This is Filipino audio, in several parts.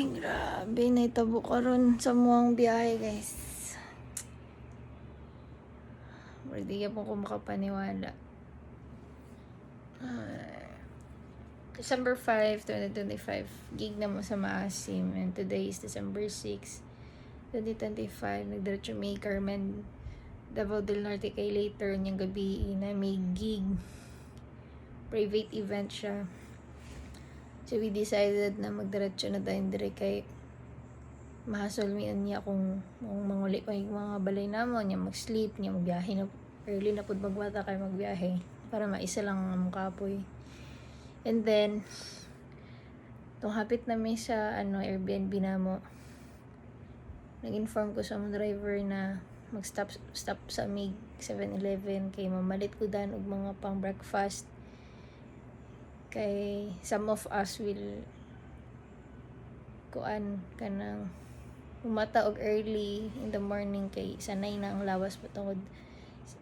Grabe, naitabo karon sa muang biyahe, guys. Hindi ka po ko makapaniwala. December 5, 2025, gig na mo sa Maasim. And today is December 6, 2025. Nagdiretso may Carmen Davao del Norte kay later niyang gabi na may gig. Private event siya. So we decided na magdiretso na tayo dire kay mahasol mi niya kung manguli pa yung mga balay namo niya mag-sleep niya magbiyahe na early na pud magbata kay magbiyahe para maisa lang ang kapoy. And then tong hapit na mi sa Airbnb namo, nag-inform ko sa mga driver na mag-stop sa mig 7-Eleven kay mamalit ko dan og mga pang breakfast kay some of us will kuan kanang umata og early in the morning kay sanay na ang lawas patungod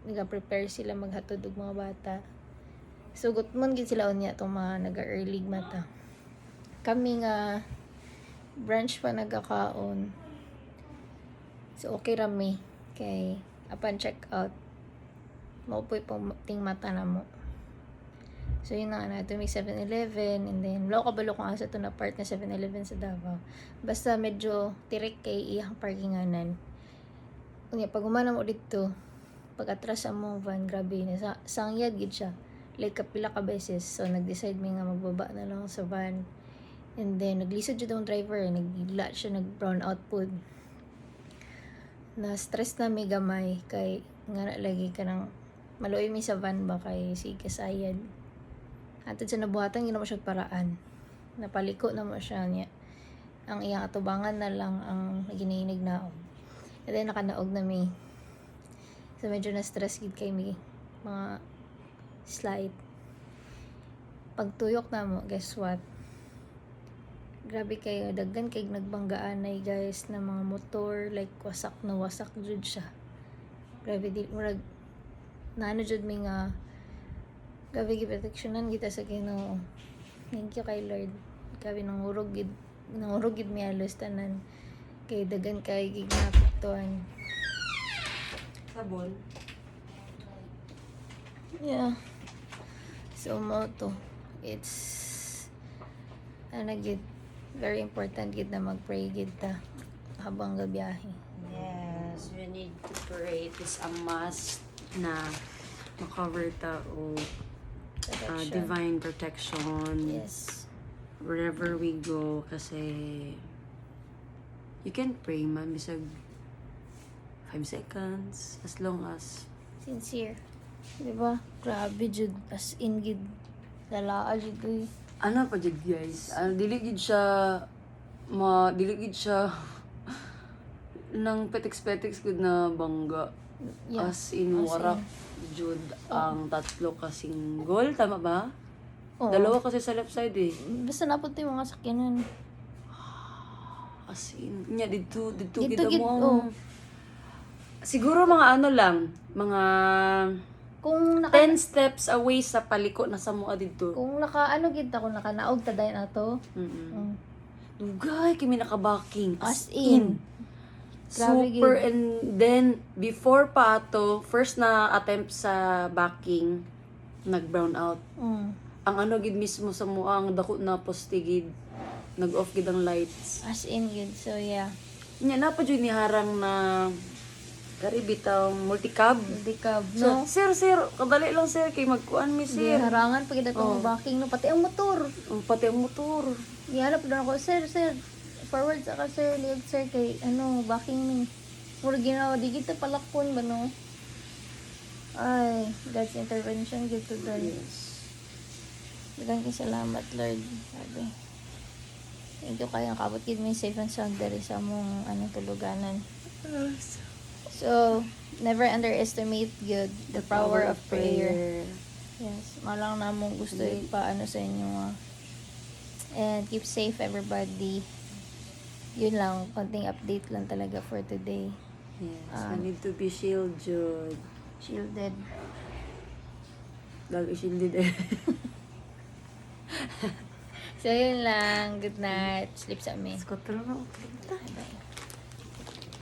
naga-prepare sila maghatod og mga bata. So gutmon gid sila unya tong mga naga-early mata. Kami nga brunch pa nagakaon. So okay rami kay upon check out maupoy pang ting mata na mo. So yun na nato may 7-Eleven and then lo kabalo ko asa to na part na 7-Eleven sa Davao. Basta medyo tirik kay iyang parkinganan. Unya pag humana mo dito, pag atras sa mong van, grabe na sangyad gid siya. Like kapila ka beses. So nag-decide mi nga magbaba na lang sa van. And then naglisod jud ang driver, nagigla siya, nag-brown out pud. Na stress na mi gamay kay nga lagi ka nang maluoy mi sa van ba kay si kasayad. Atod sa nabuhatan, ginawa siya paraan. Napaliko na mo siya niya. Ang iyang atubangan na lang ang gininig naog. And then nakanaog na mi. So medyo na-stress gid kay mi. Mga slide. Pagtuyok na mo, guess what? Grabe kayo. Daggan kay nagbanggaan na guys na mga motor. Like wasak na wasak jud siya. Grabe di. Murag naano jud mi nga grabe giproteksyonan kita sa Ginoo. Thank you kay Lord. Grabe nangurog gid mi alos tanan. Kay dagan kay gignapituan. Sabon. Yeah. So mo to. It's gid very important gid na mag-pray gid ta habang gabiyahe. Yes, we need to pray. It is a must na makover ta o divine protection. Yes. Wherever we go kasi you can pray man bisag 5 seconds as long as Sincere. Diba? Grabe jud as in gid lalaa jud uy. ano pa jud guys, dili gid siya nang petiks gud na bangga. Yeah. As in warak jud ang tatlo kasing goal, tama ba? Oo. Dalawa kasi sa left side eh. Basta napot yung mga sakyanan. As in, dito Dito kita gid, mo. Siguro mga mga Kung 10 steps away sa paliko na sa mua dito. kung gid ta kung nakanaog ta dayon ato. Dugay, kami nakabaking. As in. Grabe Super, gid. and then, before pa ato, first na attempt sa backing, nag-brown out. Ang gid mismo sa mua, ang dako na poste gid, nag-off gid ang lights. As in gid. So yeah. Nya na pa jud ni harang na kari bitaw multicab. Hindi ka So, no. sir, kadali lang sir kay magkuan mi Di sir. harangan pag itong backing no pati ang motor. Ang pati ang motor. Ihanap na ako, sir, forward sa ka, sir, liog, sir, kay, backing ni. Mura ginawa, di kita palakpon ba, no? Ay, God's intervention, good to God. Dagang kay salamat, Lord. Sabi. Thank you kayang kabot gid may safe and sound dari sa mong, tuluganan. So, never underestimate, good, the power of prayer. Yes, malang namong gusto ipaano sa inyo, And keep safe everybody. Yun lang, konting update lang talaga for today. Yes, I need to be shielded. Shielded. Lagi shielded eh. So, yun lang. Good night. Sleep sa amin. Scott, na. Bye.